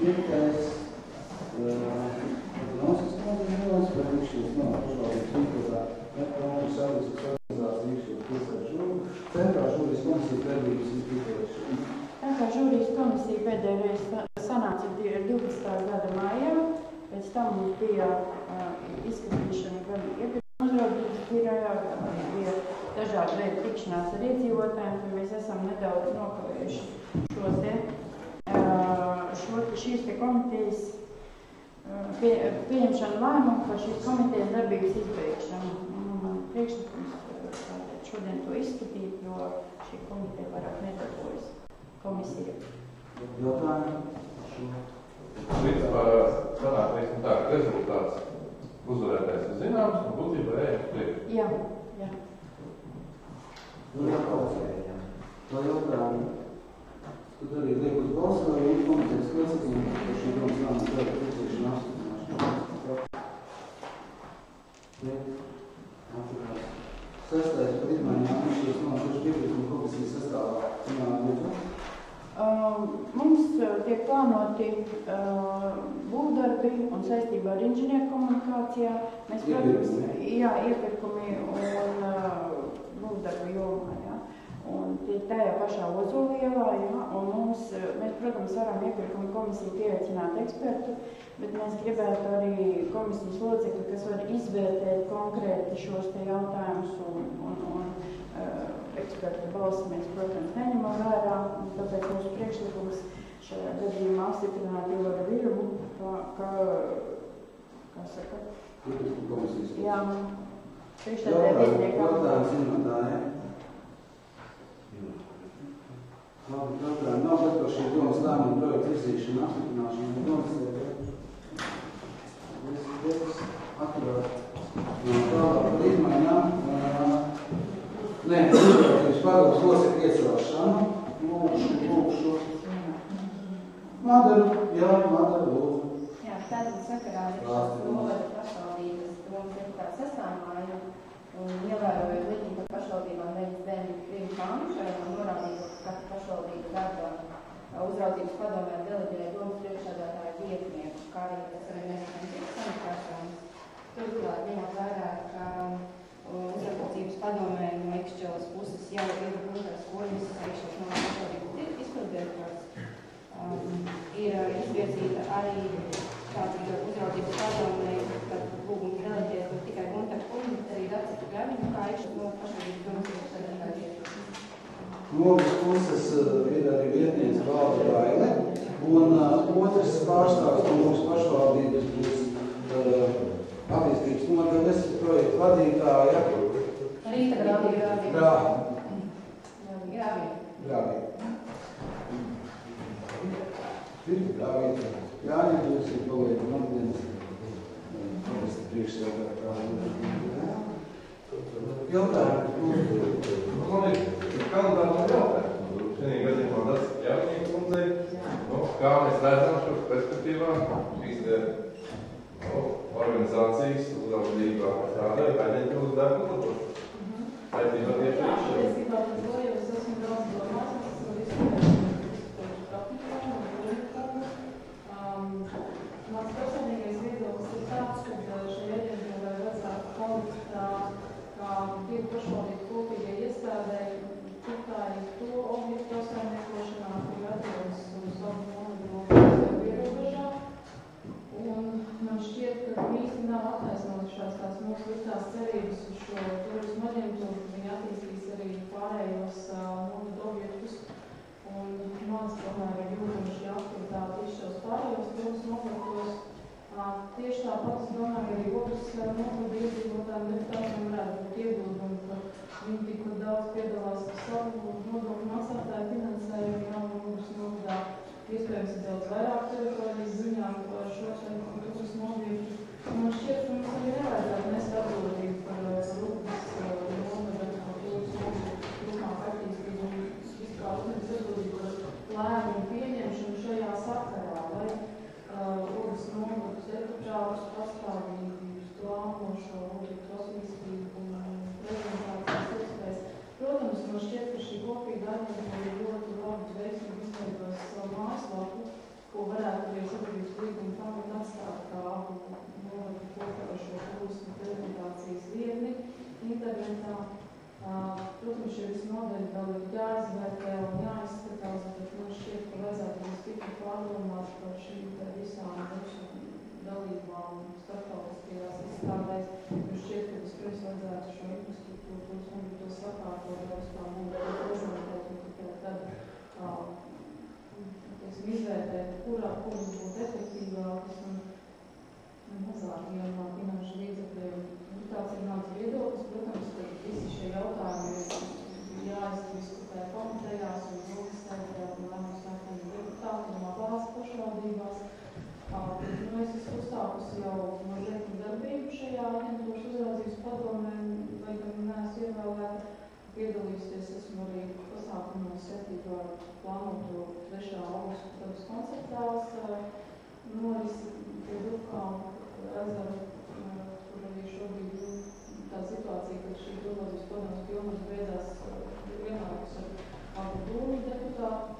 Piektais, Nosas nozīmēs, bet viņš jūs nav pašvaldības rīkotā ekonomikas saviskas organizācijas rīkšos pilsētu centrā žūrijas komisija pēdējais izpītojuši. Tā kā žūrijas komisija pēdējais sanāca 12. gada mājā, pēc tam mums bija izskatīšana gan iepriekš uzraudzības birojā, gan bija dažādi veidi tikšanās ar iedzīvotājiem, ka mēs esam nedaudz nokavējuši šīs komitejas pieņemšanu lēmumu par šīs komitejas darbības izbeigšanu. Priekšlikums šodien to izskatīt, jo šī komiteja vairāk nedarbojas komisija. Jautājumu? Principā sanāk, teiksim tā, ka rezultāts uzvarētājs ir zināms un būtībā ejam priekš. Jā. Vēl jautājumu? Tad arī liek uz balsojumu komitejas klausījumu par šī domas lēmumu projektu izdarīšanu apstiprināšanu. Atturās. Sestais par izmaiņām šīs notiekuši piekrituma komisijas sastāvā. Mums tiek plānoti būvdarbi un saistībā ar inženieru komunikācijā. Mēs, protams, iepirkumi un būvdarbu jomā. Un tajā pašā Ozolielā, un mēs, protams, varam iepirkuma komisiju pieaicināt ekspertu, bet mēs gribētu arī komisijas locekļi, kas var izvērtēt konkrēti šos te jautājumus un ekspertu balsi mēs, protams, neņemam vērā, un tāpēc mūsu priekšlikums šajā gadījumā apstiprināt Ivaru Virmu, kā saka? Iepirkuma komisijas. Jā, priekšstādē vietniekā. Jautājums zinotājiem. Labi, jautājumu nav, bet par šī domas lēmumu projektu izdarīšanu apstiprināšanu domas atturēt. Tālāk par izmaiņām. Nē, uzraudzības padomes locekļu iecelšanu. Lūkšu. Madara, lūdzu. Jā, tātad sakarā ar šīs novada pašvaldības domas deputātu sastāvmāju un ievērojot likumu par pašvaldībām veids bērnu krīmu panšu un norādīt, ka katra pašvaldība darba uzraudzības padomē deleģēja domas priekšsēdētāju vietnieku, kā arī tas arī nesaņems samaksāšanas. Turklāt ņemot vērā, ka uzraudzības padomē no Ikšķelas puses jau ir būtās skoļas izsveikšanas no pašvaldības izpilddirektors. Ir izvirzīta arī tātad uzraudzības padomē, kad lūgums deleģēt ne tikai Gunta Kuņu, bet arī Dacitu Gaviņu, kā Ikšķelas no pašvaldības domas priekšsēdētāju vietnieku. No otras puses ir arī vietniece Valda Raile, un otrs pārstāvs no mūsu pašvaldības būs attīstības nodaļas projektu vadītāja. Rīta Grāvija. Grāvija. Rīta Grāvija. Jāņem jūs ir paliek mandienas. Jautājumu. Man ir kandidāti jautājumu. Šajā gadījumā tas jāņem kundzei. Kā mēs redzam šo perspektīvā, šīs organizācijas uzraudzībā strādāja aģentūras darbu uzlabošanu. Saistībā tieši ar šo. Saistībā ar to jau es esmu daudz domās, es esmu diskutējuši praktikā un projektā. Mans personīgais viedoklis ir tāds, ka šai aģentūrai vajadzētu palikt kā divu pašvaldību kopīgai iestādēji tikai to objektu saimniekošanā, kuri atrodas uz savu monodromu ierobežā. Un man šķiet, ka īsti nav attaisnojušās tās mūsu liktās cerības uz šo turismu aģentūru, ka viņi attīstīs arī pārējos nodu objektus. Un mans tomēr ir jūtama šī aktivitāte izšķels pārējos turismu objektos. Tieši tāpat es domāju, arī otrs nodu iedzīvotājiem deputātiem varētu būt ieguldumi, ka viņi tikpat daudz piedalās savu nodokļu maksātāju finansējumu jaunu nodā. Iespējams, ir daudz vairāk teritorijas ziņā par šo turismu objektu. Man šķiet, ka mums arī nevajadzētu nest atbildību par Rūpas novada turismu objektu turpmāk attīstību un fiskālu uzņēmības atbildību par lēmumu pieņemšanu šajā sakarā, lai Rūpas novadas deputātus pastāvīgi plāno šo objektu attīstību un prezentācijas iespējas. Protams, man šķiet, ka šī kopīga aģentūra ir ļoti labi veiksmīgi izveidos savu mājaslapu, ko varētu arī protams, šie visi modeļi vēl ir jāizvērtē un jāizskatās, bet man šķiet, ka vajadzētu mums tikri pārdomāt par šīm visām mūsu dalībām starptautiskajās izstādēs, jo šķiet, ka vispirms vajadzētu šo infrastruktūru un to sakārtot, lai vispār būtu izmantot un tikai tad izvērtēt, kuras būtu efektīvākas un mazāk iedomā finanšu līdzekļiem. Tāds ir mans viedoklis, protams, ka visi šie jautājumi ir jāizdiskutē komitejās un vilkasēdē un lēmumstātiem deputāti un abās pašvaldībās. Es esmu uzstākusi jau mazliet darbību šajā aģentūras uzraudzības padomē, lai gan neesmu ievēlēta. Piedalījusies esmu arī pasākumos saistībā ar plānoto 3. augustu dabas konceptuāls norisi pie Dukām ezeru, kur arī šobrīd tā situācija, ka šī uzraudzības padomes pilnvaras beidzās vienlaikus ar abu dūmu deputātu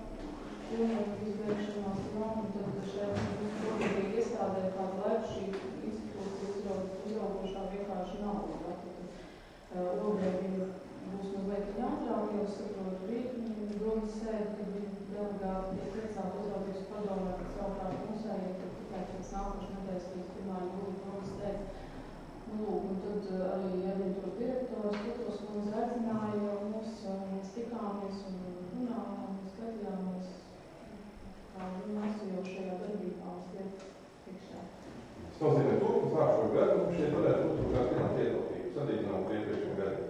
pilnvaru izbeigšanās, un tad šeit šobrīd iestādē kādu laiku šī institūcija uzraugošā vienkārši nav. Obrēdi būs mazliet jāatrāk, jau saprotu rīt, domas sēdi, kad viņi delegāti tiek priecāt uzraudzības padomē, kad savukārt musējiet, kad tikai pēc nākošas nedēļas līdz 1. jūlija domas sēdi. Lūk, un tad arī aģentūras direktors Petros kundze aicināja mūs, mēs tikāmies un runājām, skatījāmies, kā mēs jau šajā darbībā mums tiek tikšā. Tas nozīmē to, ka sākšu gadu, šeit varētu būt kāds finanšu ietaupījums, sadīdzinām iepriekšējiem gadiem.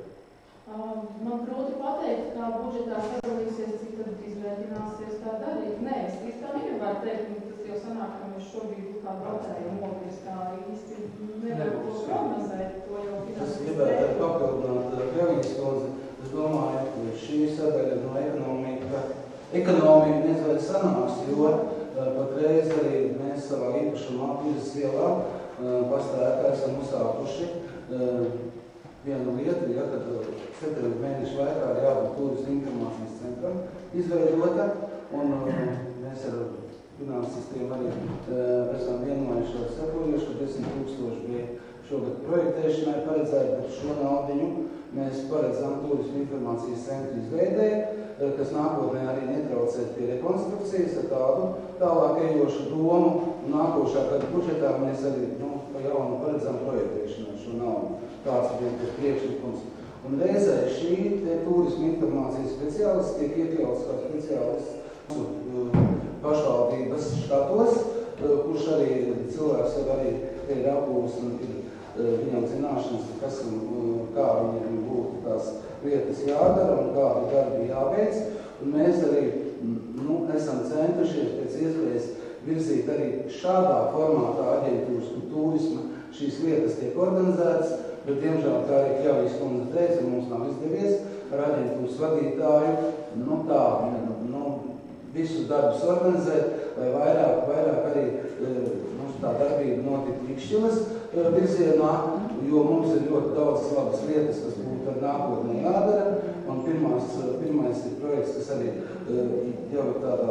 Man grūti pateikt, kā budžetā sadalīsies, cik tad izrēķināsies tā darīt. Nē, es tā negribētu teikt, ka tas jau sanāk, ka mēs šobrīd kā braucējiem mobilis tā īsti nevaru to prognozēt, to jau Es gribētu papildināt Kevijas kundzi. Es domāju, ka šī sadaļa no ekonomija nezveic sanāks, jo patreiz arī mēs savā īpašumā Pīzes ielā pastāvē esam uzsākuši vienu lietu, ja, kad 7 mēnešu laikā ir jābūt turismu informācijas centram izveidota, un mēs ar finansistiem arī esam vienojušos sekojuši, ka 10 000 bija šogad projektēšanai paredzēti, bet šo naudiņu mēs paredzam turismu informācijas centru izveidēji, kas nākotnē arī netraucēt pie rekonstrukcijas ar tādu tālāk ejošu domu, un nākošā gada budžetā mēs arī pa jaunu paredzam projektēšanai šo naudu. Tāds bija tas priekšlikums. Un reizē šī turismu informācijas speciālists tiek iekļauts kā speciālists pašvaldības štatos, kurš arī cilvēks jau arī ir apgūs un viņam zināšanas, kas un kā viņam būtu tās lietas jādara un kādi darbi jāveic. Un mēs arī esam centušies pēc iespējas virzīt arī šādā formātā aģentūras un turisma šīs lietas tiek organizētas, bet, diemžēl, kā arī Kļavijas kundze teica, mums nav izdevies ar aģentūras vadītāju visus darbus organizēt, lai vairāk arī tā darbība notika Mikšķilas virzienā, jo mums ir ļoti daudz labas lietas, kas būtu ar nākotnē jādara, un pirmais ir projekts, kas arī jau ir tādā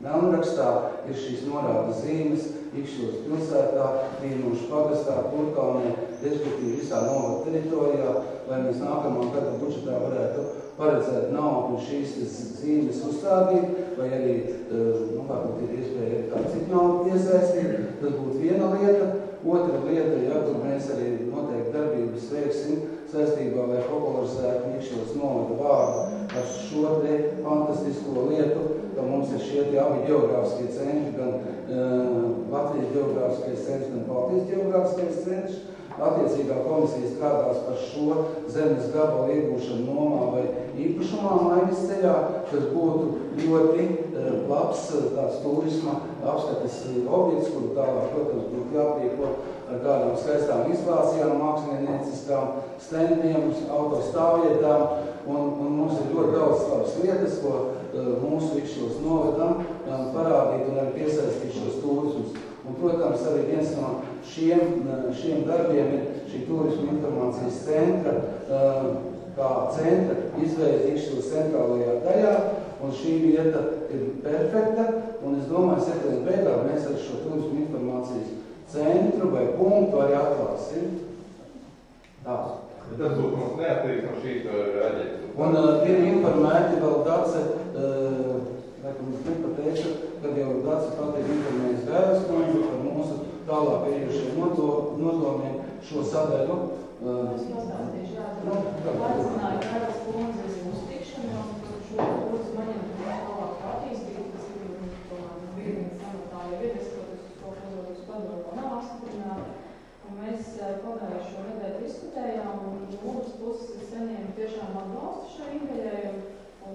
melnrakstā, ir šīs norādes zīmes Mikšķilas pilsētā, Vīnušu pagastā, Kurkalnē, respektīvi visā novada teritorijā, lai mēs nākamā gada budžetā varētu paredzēt naudu un šīs zīmes uzstādīt, vai arī, varbūt ir iespēja arī kā citu naudu iesaistīt. Tas būtu viena lieta. Otra lieta, ja, kur mēs arī noteikti darbības veiksim saistībā, lai popularizētu Mikšķilas novada vārdu ar šo te fantastisko lietu, ka mums ir šie abi ģeogrāfiskie centri, gan Latvijas ģeogrāfiskais centrs, gan Baltijas ģeogrāfiskais centrs. Attiecīgā komisija strādās par šo zemes gabalu iegūšanu nomā vai īpašumā maiņas ceļā, kas būtu ļoti labs tāds turisma apskates objekts, kuru tālāk, protams, būtu jāpieko ar kādām skaistām izklāsijām, mākslinieciskām stendiem, autostāvvietām, un mums ir ļoti daudz labas lietas, ko mūsu Mikšķilas novadam parādīt un arī piesaistīt šos turismus. Un, protams, arī viens no šiem darbiem ir šī turisma informācijas centra, kā centra izveide Mikšķilas centrālajā daļā, un šī vieta ir perfekta, un es domāju, septembra beigās mēs ar šo turisma informācijas centru vai punktu arī atklāsim. Tā. Tas būtu mums neatkarīgs no šīs aģentūras. Un ir informēti vēl Dace, laikam es nepateicu, kad jau Dace pat ir informējis Vēras kundzi par mūsu tālāk ejušiem nodomiem šo sadaļu. Es pastāstīšu, aicināju Vēras kundzes uz tikšanos, šo kursu aģentūru tālāk attīstīt, tas ir brīdīgi samatā jau ir, es uz to pazoties padomu nav apstiprināt. Un mēs pagājušo nedēļu diskutējām, un otras puses ir saņēma tiešām atbalstu šai ideļai, un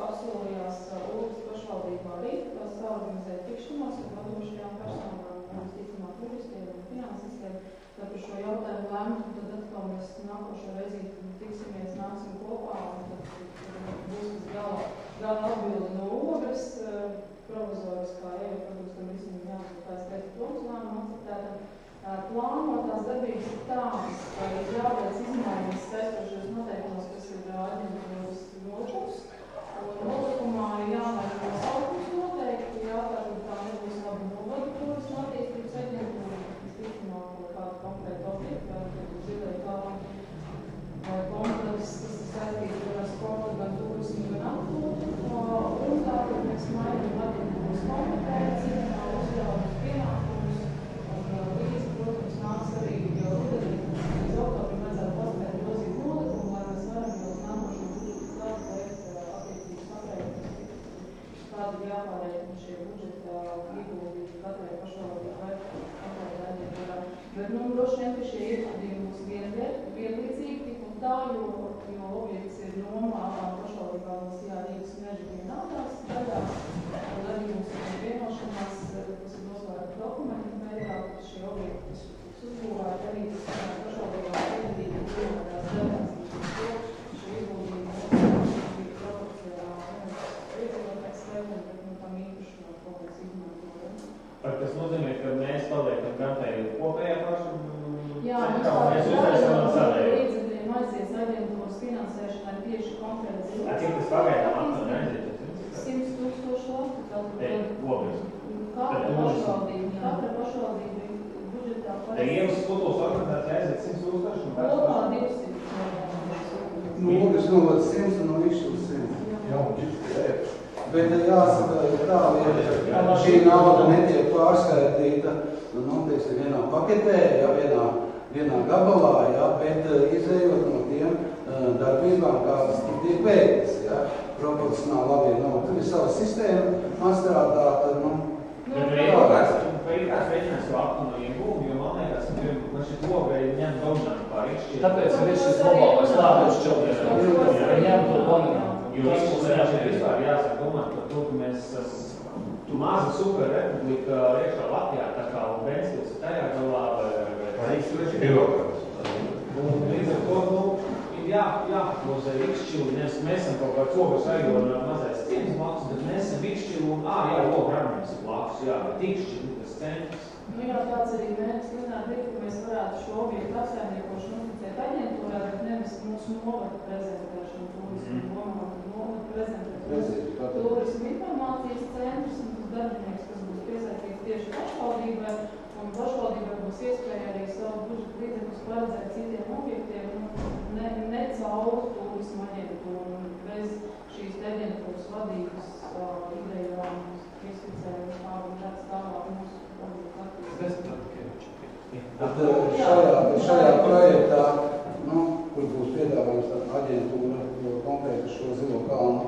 apsolījās Ulgas pašvaldībā arī saorganizēt tikšanos ar vadošajām personām, un visticamāk publiskajiem un finansistiem. Tad par šo jautājumu lēmumu, tad atkal mēs nākošo reizi tiksimies, nāksim kopā, un tad būs gala atbildi no Ulgas provizoriskā, jo, protams, tam visam jābūt, kā es teicu, plūks lēmumu akceptētam. Plānotās darbības ir tādas, ka ir jāveic izmaiņas saistošos noteikumos, kas ir aģentūras nolūks. Un nolikumā ir jāmaina nosaukums noteikti, jāpārāk tā nebūs labi novadu turismu attīstības aģentūra, visticamāk kaut kādu konkrētu objektu, kā zilai kalni vai komplekss, kas ir saistīts ar sportu, gan turismu, gan atpūtu. Un tātad mēs mainām aģentūras kompetenci, uzņēmumus pienākumus. Protams, nāks arī jau rudenī, līdz oktobrim vajadzētu paspēt grozīt nolikumu, lai mēs varam jau nākošo budžetu gadu veikt attiecības aprēķinus. Kādi jāpārēķina šie budžeta iegūti katrai pašvaldībai vai katrai aģentūrai. Bet, droši vien, ka šie ieguldījumi būs vienlīdzīgi tik un tā, jo objekts ir nomā pašvaldībā mums Rīgas meža vienādās daļās. Un arī mums ir vienošanās, kas ir noslēgta dokumentu veidā, ka šie objekti uzbūvēti arī pašvaldībā vienlīdzīgi vienādās daļās. Šie ieguldījumi ir proporcionāli. Iedzīvotājs slēgumi, bet tam īpašumā, ko mēs izmantojam. Tas nozīmē, ka mēs paliekam gantēji kopējā pašu Jā, mēs uztaisam no sadēļ. Līdzekļiem aizies aģentūras finansēšanai tieši konkrēti zilās. Cik tas pagaidām aptuveni aiziet? 100,000 latu. Katra pašvaldība budžetā Te ievas kultūras organizācija aiziet 100,000? Kopā 200. Ulgas novada 100 un no Vikšķulas 100. Bet jāsaka, tā lieta, šī nauda netiek pārskaitīta, teiksim, vienā paketē, vienā gabalā, bet izējot no tiem darbībām, kādas tiek veiktas, proporcionāli labi ir nauda. Tur ir sava sistēma atstrādāta, Vai ir kāds reiķinās to aktu no iegūmu, jo man liekas, ka man šī loga ir ņem dominantu pār Rīkšķili. Tāpēc ir šis globālais lēmums šķildies, ņem to dominantu. Jo Rīkšķili vispār jāsaka domāt par to, ka mēs tu maza superrepublika iekšā Latvijā, tā kā Benstils ir tajā galā vai Rīkšķili ir birokrāts. Un līdz ar to, ir jāklozē Rīkšķili, mēs esam kaut kā Cogas rajona mazais ciemas blakus, bet mēs esam Rīkšķili un, Loga Rarmēs ir blakus, bet Rīkšķili tas centrs. Tāds arī mērķis lienāt ir, ka mēs varētu šo objektu apsaimniekošanu uzticēt aģentūrā, bet nevis mūsu novada prezentēšanu, turismu turismu informācijas centrs un tas darbinieks, kas būs piesaistīts tieši pašvaldībai, un pašvaldībai būs iespēja arī savu budžetu līdzekļus paredzēt citiem objektiem, ne caur turismu aģentūru, un bez šīs aģentūras vadības idejām ieskicējums kādu tāds tālāk mūsu Šajā projektā, kur būs piedāvājums aģentūra konkrēti šo Zilo kalnu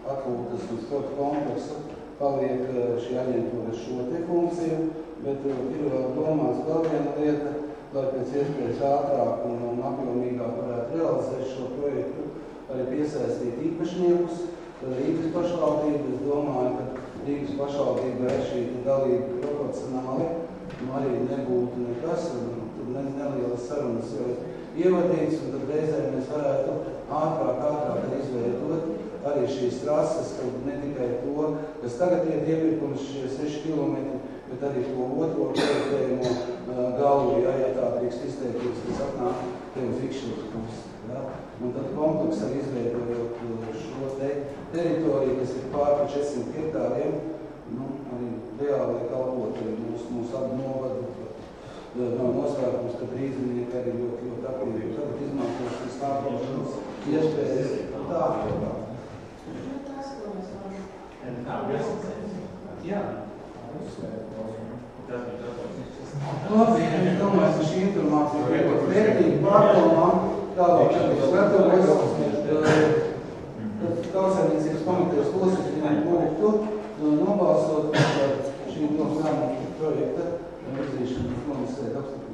atpūtas un sporta kompleksu, paliek šī aģentūra šo te funkciju, bet ir vēl domāts vēl viena lieta, lai pēc iespējas ātrāk un apjomīgāk varētu realizēt šo projektu, arī piesaistīt īpašniekus. Rīgas pašvaldība, es domāju, ka Rīgas pašvaldībai šī dalība proporcionāli arī nebūtu nekas, tur nelielas sarunas jau ievadīts, un tad reizē mēs varētu ātrāk izveidot arī šīs trases, ne tikai to, kas tagad ir iepirkums šie 6 kilometri, bet arī to otro projektējumu galu, ja tā drīkst izteikties, kas atnāk te uz Vikšķilas pusi. Un tad kompleksā izveidojot šo teritoriju, kas ir pār 400 hektāriem, arī reāli kalpot mūsu novadu nav noslēpums, ka brīznieki arī ļoti aktīvi tagad izmanto šīs pārdošanas iespējas. Tā. Jā. Labi, es domāju, ka šī informācija ir ļoti vērtīga pārdomām. Tālāk šeit gatavos. Tautsēmniecības komitejas locekļiem lūgtu nobalsot par šī lēmuma projekta virzīšanu komisijai apstiprināt.